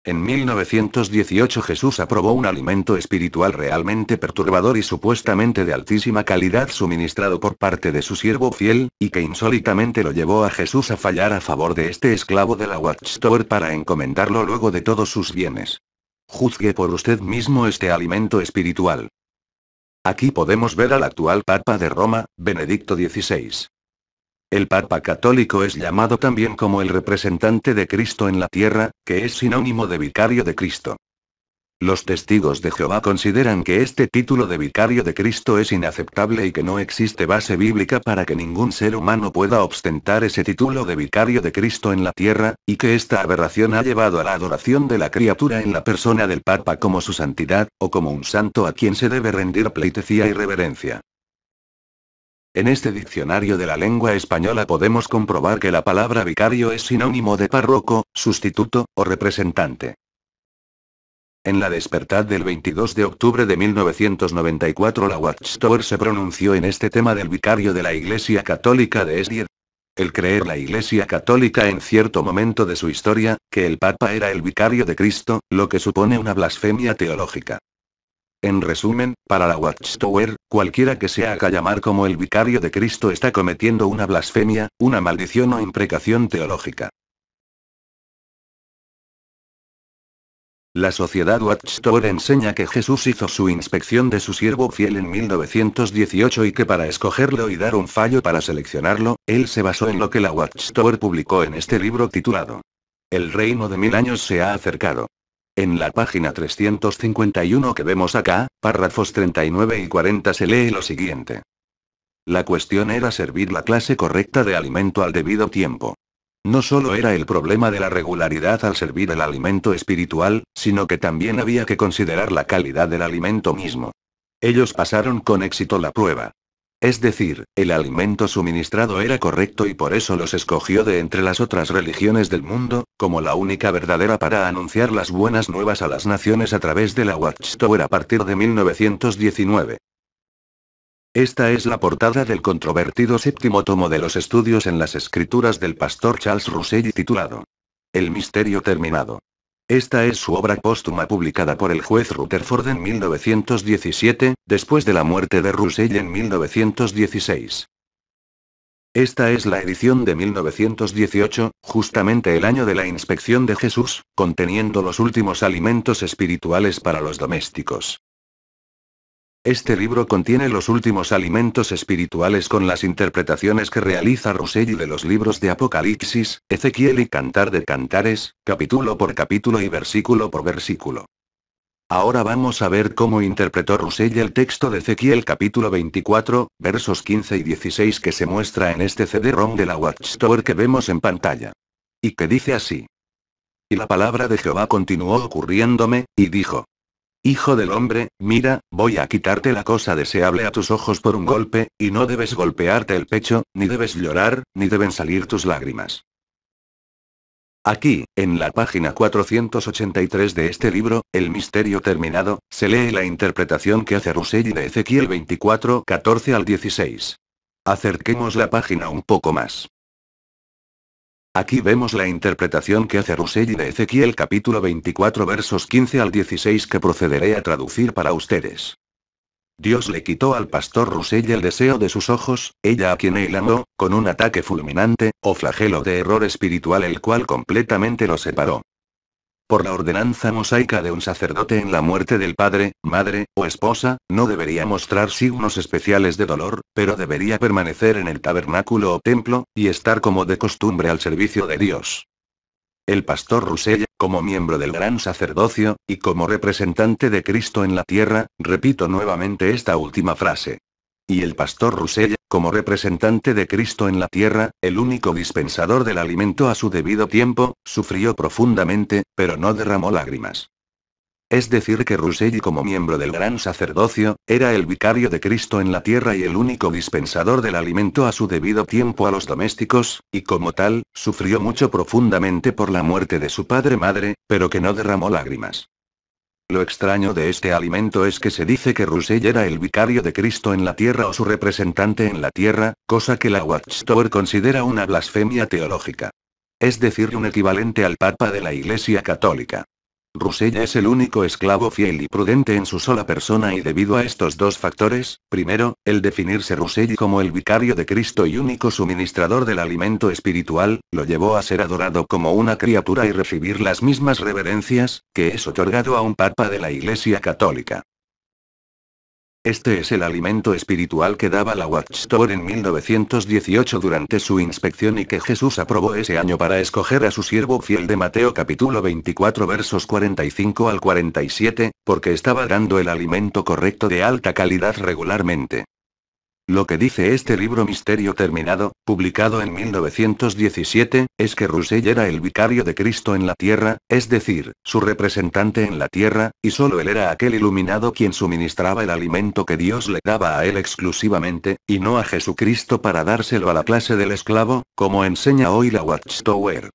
En 1918 Jesús aprobó un alimento espiritual realmente perturbador y supuestamente de altísima calidad suministrado por parte de su siervo fiel, y que insólitamente lo llevó a Jesús a fallar a favor de este esclavo de la Watchtower para encomendarlo luego de todos sus bienes. Juzgue por usted mismo este alimento espiritual. Aquí podemos ver al actual Papa de Roma, Benedicto XVI. El Papa católico es llamado también como el representante de Cristo en la tierra, que es sinónimo de vicario de Cristo. Los testigos de Jehová consideran que este título de vicario de Cristo es inaceptable y que no existe base bíblica para que ningún ser humano pueda ostentar ese título de vicario de Cristo en la tierra, y que esta aberración ha llevado a la adoración de la criatura en la persona del Papa como su santidad, o como un santo a quien se debe rendir pleitesía y reverencia. En este diccionario de la lengua española podemos comprobar que la palabra vicario es sinónimo de párroco, sustituto, o representante. En la Despertad del 22 de octubre de 1994 la Watchtower se pronunció en este tema del vicario de la Iglesia Católica de Esdier. El creer la Iglesia Católica en cierto momento de su historia, que el Papa era el vicario de Cristo, lo que supone una blasfemia teológica. En resumen, para la Watchtower, cualquiera que se haga llamar como el vicario de Cristo está cometiendo una blasfemia, una maldición o imprecación teológica. La sociedad Watchtower enseña que Jesús hizo su inspección de su siervo fiel en 1918 y que para escogerlo y dar un fallo para seleccionarlo, él se basó en lo que la Watchtower publicó en este libro titulado El reino de 1000 años se ha acercado. En la página 351 que vemos acá, párrafos 39 y 40 se lee lo siguiente. La cuestión era servir la clase correcta de alimento al debido tiempo. No solo era el problema de la regularidad al servir el alimento espiritual, sino que también había que considerar la calidad del alimento mismo. Ellos pasaron con éxito la prueba. Es decir, el alimento suministrado era correcto y por eso los escogió de entre las otras religiones del mundo, como la única verdadera para anunciar las buenas nuevas a las naciones a través de la Watchtower a partir de 1919. Esta es la portada del controvertido séptimo tomo de los estudios en las escrituras del pastor Charles Russell titulado El misterio terminado. Esta es su obra póstuma publicada por el juez Rutherford en 1917, después de la muerte de Russell en 1916. Esta es la edición de 1918, justamente el año de la inspección de Jesús, conteniendo los últimos alimentos espirituales para los domésticos. Este libro contiene los últimos alimentos espirituales con las interpretaciones que realiza Russell de los libros de Apocalipsis, Ezequiel y Cantar de Cantares, capítulo por capítulo y versículo por versículo. Ahora vamos a ver cómo interpretó Russell el texto de Ezequiel capítulo 24, versos 15 y 16 que se muestra en este CD-ROM de la Watchtower que vemos en pantalla. Y que dice así. Y la palabra de Jehová continuó ocurriéndome, y dijo. Hijo del hombre, mira, voy a quitarte la cosa deseable a tus ojos por un golpe, y no debes golpearte el pecho, ni debes llorar, ni deben salir tus lágrimas. Aquí, en la página 483 de este libro, El misterio terminado, se lee la interpretación que hace Russell de Ezequiel 24, 14 al 16. Acerquemos la página un poco más. Aquí vemos la interpretación que hace Russell de Ezequiel capítulo 24 versos 15 al 16 que procederé a traducir para ustedes. Dios le quitó al pastor Russell el deseo de sus ojos, ella a quien él amó, con un ataque fulminante, o flagelo de error espiritual el cual completamente lo separó. Por la ordenanza mosaica de un sacerdote en la muerte del padre, madre, o esposa, no debería mostrar signos especiales de dolor, pero debería permanecer en el tabernáculo o templo, y estar como de costumbre al servicio de Dios. El pastor Russell, como miembro del gran sacerdocio, y como representante de Cristo en la tierra, repito nuevamente esta última frase. Y el pastor Russell, como representante de Cristo en la tierra, el único dispensador del alimento a su debido tiempo, sufrió profundamente, pero no derramó lágrimas. Es decir que Russell como miembro del gran sacerdocio, era el vicario de Cristo en la tierra y el único dispensador del alimento a su debido tiempo a los domésticos, y como tal, sufrió mucho profundamente por la muerte de su padre-madre, pero que no derramó lágrimas. Lo extraño de este alimento es que se dice que Russell era el vicario de Cristo en la tierra o su representante en la tierra, cosa que la Watchtower considera una blasfemia teológica. Es decir, un equivalente al Papa de la Iglesia Católica. Russell es el único esclavo fiel y prudente en su sola persona y debido a estos dos factores, primero, el definirse Russell como el vicario de Cristo y único suministrador del alimento espiritual, lo llevó a ser adorado como una criatura y recibir las mismas reverencias, que es otorgado a un papa de la Iglesia Católica. Este es el alimento espiritual que daba la Watchtower en 1918 durante su inspección y que Jesús aprobó ese año para escoger a su siervo fiel de Mateo capítulo 24 versos 45 al 47, porque estaba dando el alimento correcto de alta calidad regularmente. Lo que dice este libro Misterio Terminado, publicado en 1917, es que Russell era el vicario de Cristo en la tierra, es decir, su representante en la tierra, y solo él era aquel iluminado quien suministraba el alimento que Dios le daba a él exclusivamente, y no a Jesucristo para dárselo a la clase del esclavo, como enseña hoy la Watchtower.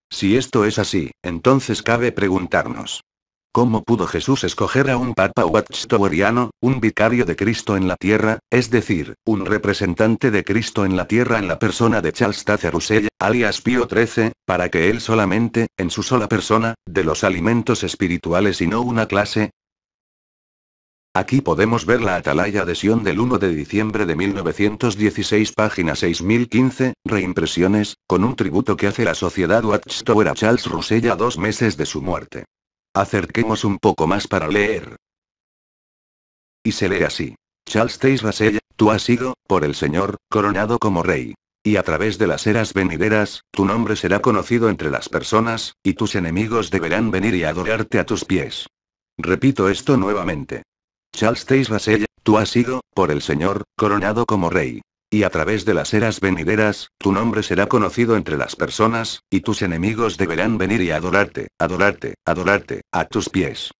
Si esto es así, entonces cabe preguntarnos: ¿cómo pudo Jesús escoger a un papa watchtoweriano, un vicario de Cristo en la tierra, es decir, un representante de Cristo en la tierra en la persona de Charles Taze Russell, alias Pío XIII, para que él solamente, en su sola persona, dé los alimentos espirituales y no una clase? Aquí podemos ver la atalaya de Sion del 1 de diciembre de 1916, página 6015, reimpresiones, con un tributo que hace la sociedad Watchtower a Charles Russell a 2 meses de su muerte. Acerquemos un poco más para leer. Y se lee así: Charles Taze Russell, tú has sido, por el Señor, coronado como rey. Y a través de las eras venideras, tu nombre será conocido entre las personas, y tus enemigos deberán venir y adorarte a tus pies. Repito esto nuevamente. Charles Taze Russell, tú has sido, por el Señor, coronado como rey. Y a través de las eras venideras, tu nombre será conocido entre las personas, y tus enemigos deberán venir y adorarte, a tus pies.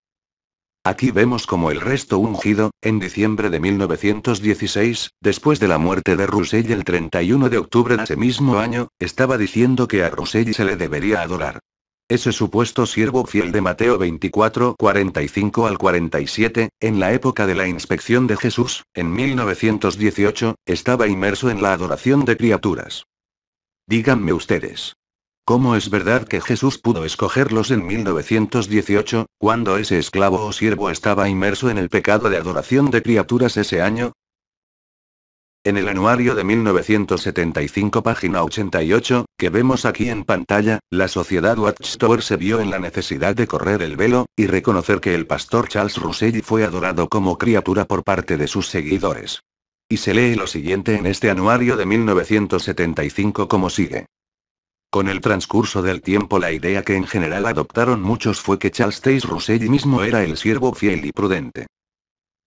Aquí vemos como el resto ungido, en diciembre de 1916, después de la muerte de Russell el 31 de octubre de ese mismo año, estaba diciendo que a Russell se le debería adorar. Ese supuesto siervo fiel de Mateo 24, 45 al 47, en la época de la inspección de Jesús, en 1918, estaba inmerso en la adoración de criaturas. Díganme ustedes, ¿cómo es verdad que Jesús pudo escogerlos en 1918, cuando ese esclavo o siervo estaba inmerso en el pecado de adoración de criaturas ese año? En el anuario de 1975, página 88, que vemos aquí en pantalla, la sociedad Watchtower se vio en la necesidad de correr el velo, y reconocer que el pastor Charles Russell fue adorado como criatura por parte de sus seguidores. Y se lee lo siguiente en este anuario de 1975 como sigue. Con el transcurso del tiempo, la idea que en general adoptaron muchos fue que Charles Taze Russell mismo era el siervo fiel y prudente.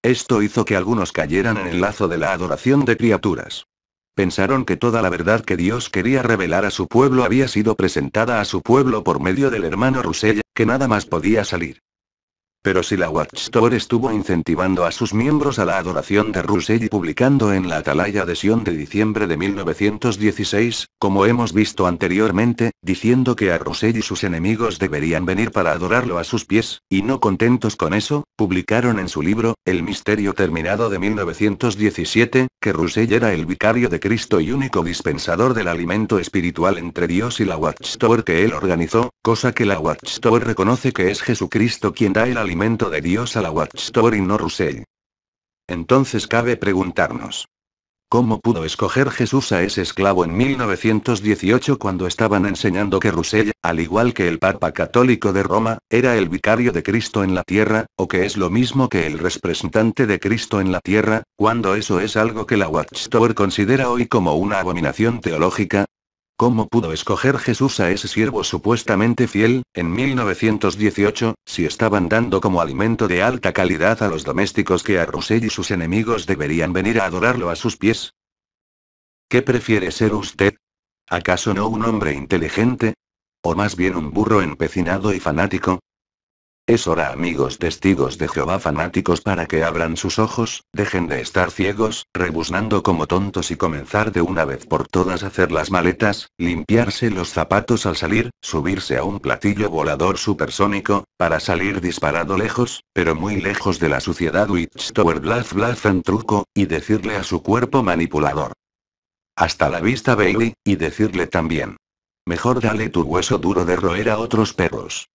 Esto hizo que algunos cayeran en el lazo de la adoración de criaturas. Pensaron que toda la verdad que Dios quería revelar a su pueblo había sido presentada a su pueblo por medio del hermano Russell, que nada más podía salir. Pero si la Watchtower estuvo incentivando a sus miembros a la adoración de Russell y publicando en la atalaya de Sion de diciembre de 1916, como hemos visto anteriormente, diciendo que a Russell y sus enemigos deberían venir para adorarlo a sus pies, y no contentos con eso, publicaron en su libro, El Misterio Terminado de 1917, que Russell era el vicario de Cristo y único dispensador del alimento espiritual entre Dios y la Watchtower que él organizó, cosa que la Watchtower reconoce que es Jesucristo quien da el alimento de Dios a la Watchtower y no Russell. Entonces cabe preguntarnos: ¿cómo pudo escoger Jesús a ese esclavo en 1918 cuando estaban enseñando que Russell, al igual que el Papa Católico de Roma, era el vicario de Cristo en la tierra, o que es lo mismo que el representante de Cristo en la tierra, cuando eso es algo que la Watchtower considera hoy como una abominación teológica? ¿Cómo pudo escoger Jesús a ese siervo supuestamente fiel, en 1918, si estaban dando como alimento de alta calidad a los domésticos que a Russell y sus enemigos deberían venir a adorarlo a sus pies? ¿Qué prefiere ser usted? ¿Acaso no un hombre inteligente? ¿O más bien un burro empecinado y fanático? Es hora, amigos testigos de Jehová fanáticos, para que abran sus ojos, dejen de estar ciegos, rebuznando como tontos y comenzar de una vez por todas a hacer las maletas, limpiarse los zapatos al salir, subirse a un platillo volador supersónico, para salir disparado lejos, pero muy lejos de la suciedad Watchtower Blaz en truco, y decirle a su cuerpo manipulador: hasta la vista baby, y decirle también: mejor dale tu hueso duro de roer a otros perros.